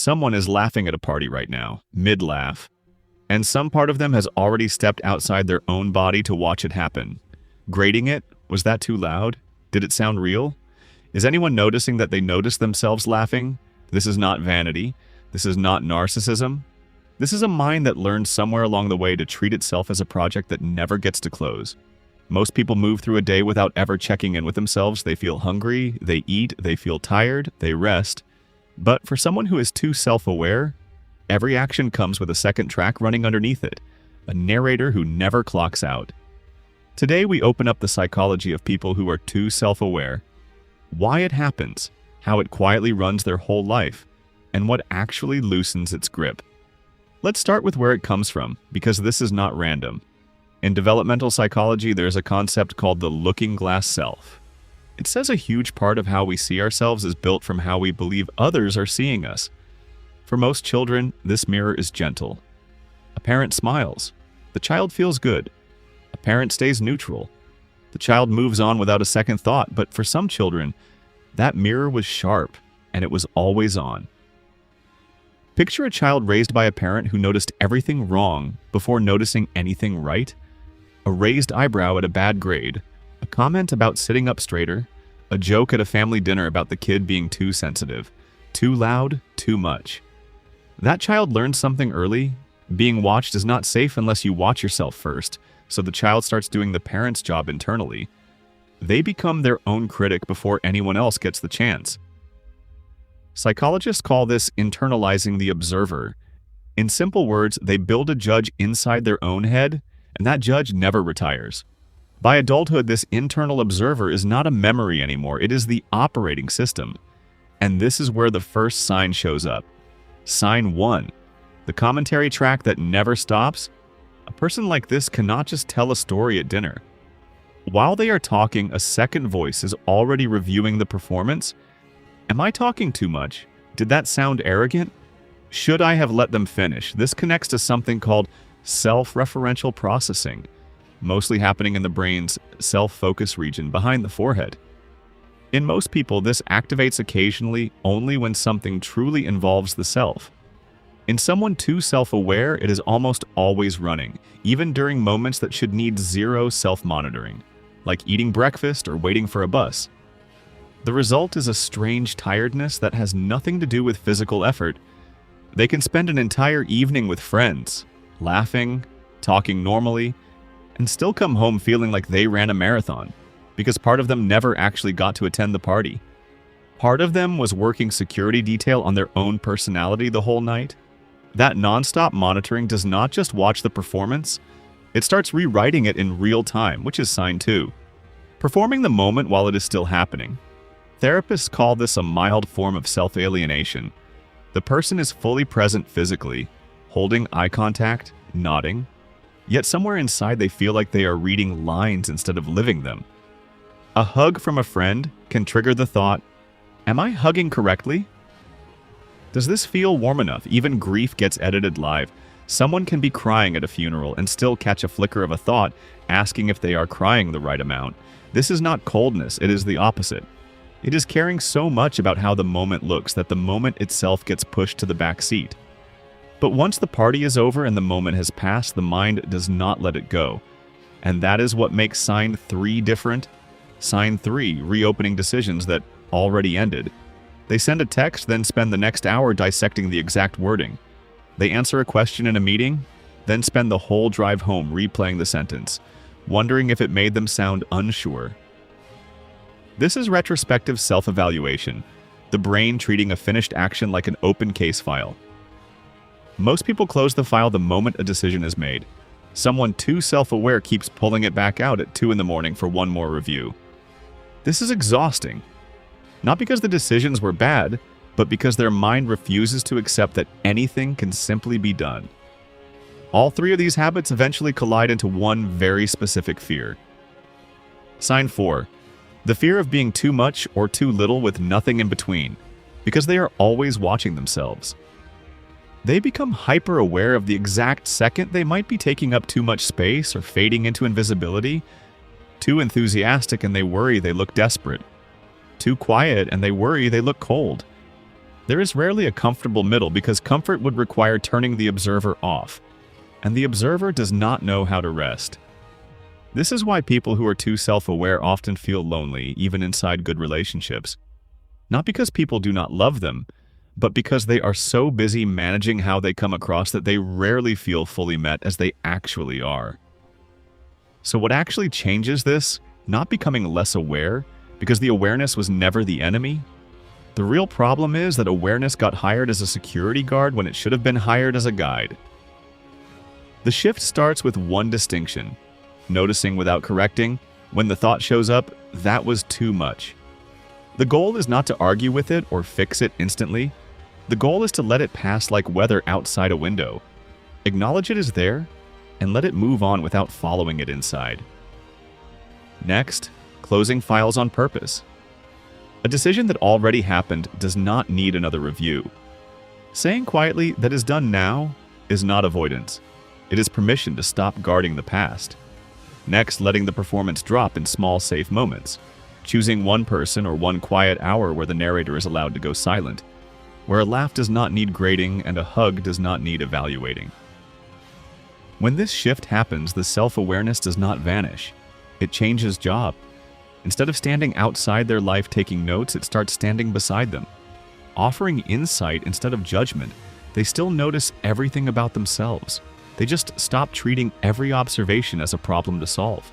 Someone is laughing at a party right now, mid-laugh, and some part of them has already stepped outside their own body to watch it happen. Grading it? Was that too loud? Did it sound real? Is anyone noticing that they notice themselves laughing? This is not vanity. This is not narcissism. This is a mind that learned somewhere along the way to treat itself as a project that never gets to close. Most people move through a day without ever checking in with themselves. They feel hungry, they eat, they feel tired, they rest. But for someone who is too self-aware, every action comes with a second track running underneath it, a narrator who never clocks out. Today we open up the psychology of people who are too self-aware, why it happens, how it quietly runs their whole life, and what actually loosens its grip. Let's start with where it comes from, because this is not random. In developmental psychology, there's a concept called the looking glass self. It says a huge part of how we see ourselves is built from how we believe others are seeing us. For most children, this mirror is gentle. A parent smiles. The child feels good. A parent stays neutral. The child moves on without a second thought, but for some children, that mirror was sharp, and it was always on. Picture a child raised by a parent who noticed everything wrong before noticing anything right. A raised eyebrow at a bad grade, a comment about sitting up straighter, a joke at a family dinner about the kid being too sensitive, too loud, too much. That child learns something early. Being watched is not safe unless you watch yourself first, so the child starts doing the parent's job internally. They become their own critic before anyone else gets the chance. Psychologists call this internalizing the observer. In simple words, they build a judge inside their own head, and that judge never retires. By adulthood, this internal observer is not a memory anymore, it is the operating system. And this is where the first sign shows up. Sign 1. The commentary track that never stops. A person like this cannot just tell a story at dinner. While they are talking, a second voice is already reviewing the performance. Am I talking too much? Did that sound arrogant? Should I have let them finish? This connects to something called self-referential processing, mostly happening in the brain's self-focus region behind the forehead. In most people, this activates occasionally only when something truly involves the self. In someone too self-aware, it is almost always running, even during moments that should need zero self-monitoring, like eating breakfast or waiting for a bus. The result is a strange tiredness that has nothing to do with physical effort. They can spend an entire evening with friends, laughing, talking normally, and still come home feeling like they ran a marathon, because part of them never actually got to attend the party. Part of them was working security detail on their own personality the whole night. That nonstop monitoring does not just watch the performance, it starts rewriting it in real time, which is sign 2. Performing the moment while it is still happening. Therapists call this a mild form of self-alienation. The person is fully present physically, holding eye contact, nodding, yet somewhere inside they feel like they are reading lines instead of living them. A hug from a friend can trigger the thought, am I hugging correctly? Does this feel warm enough? Even grief gets edited live. Someone can be crying at a funeral and still catch a flicker of a thought, asking if they are crying the right amount. This is not coldness, it is the opposite. It is caring so much about how the moment looks that the moment itself gets pushed to the back seat. But once the party is over and the moment has passed, the mind does not let it go. And that is what makes sign 3 different. Sign 3, reopening decisions that already ended. They send a text, then spend the next hour dissecting the exact wording. They answer a question in a meeting, then spend the whole drive home replaying the sentence, wondering if it made them sound unsure. This is retrospective self-evaluation, the brain treating a finished action like an open case file. Most people close the file the moment a decision is made. Someone too self-aware keeps pulling it back out at 2 in the morning for one more review. This is exhausting. Not because the decisions were bad, but because their mind refuses to accept that anything can simply be done. All 3 of these habits eventually collide into one very specific fear. Sign 4. The fear of being too much or too little with nothing in between, because they are always watching themselves. They become hyper-aware of the exact second they might be taking up too much space or fading into invisibility. Too enthusiastic and they worry they look desperate. Too quiet and they worry they look cold. There is rarely a comfortable middle because comfort would require turning the observer off, and the observer does not know how to rest. This is why people who are too self-aware often feel lonely, even inside good relationships. Not because people do not love them, but because they are so busy managing how they come across that they rarely feel fully met as they actually are. So what actually changes this? Not becoming less aware, because the awareness was never the enemy. The real problem is that awareness got hired as a security guard when it should have been hired as a guide. The shift starts with one distinction: noticing without correcting. When the thought shows up, that was too much. The goal is not to argue with it or fix it instantly. The goal is to let it pass like weather outside a window. Acknowledge it is there, and let it move on without following it inside. Next, closing files on purpose. A decision that already happened does not need another review. Saying quietly that is done now is not avoidance. It is permission to stop guarding the past. Next, letting the performance drop in small, safe moments. Choosing one person or one quiet hour where the narrator is allowed to go silent. Where a laugh does not need grading and a hug does not need evaluating. When this shift happens, the self-awareness does not vanish. It changes job. Instead of standing outside their life taking notes, it starts standing beside them. Offering insight instead of judgment, they still notice everything about themselves. They just stop treating every observation as a problem to solve.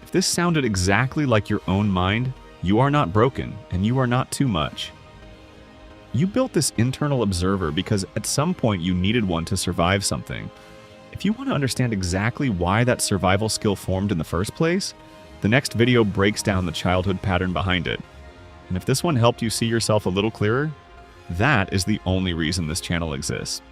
If this sounded exactly like your own mind, you are not broken and you are not too much. You built this internal observer because at some point you needed one to survive something. If you want to understand exactly why that survival skill formed in the first place, the next video breaks down the childhood pattern behind it. And if this one helped you see yourself a little clearer, that is the only reason this channel exists.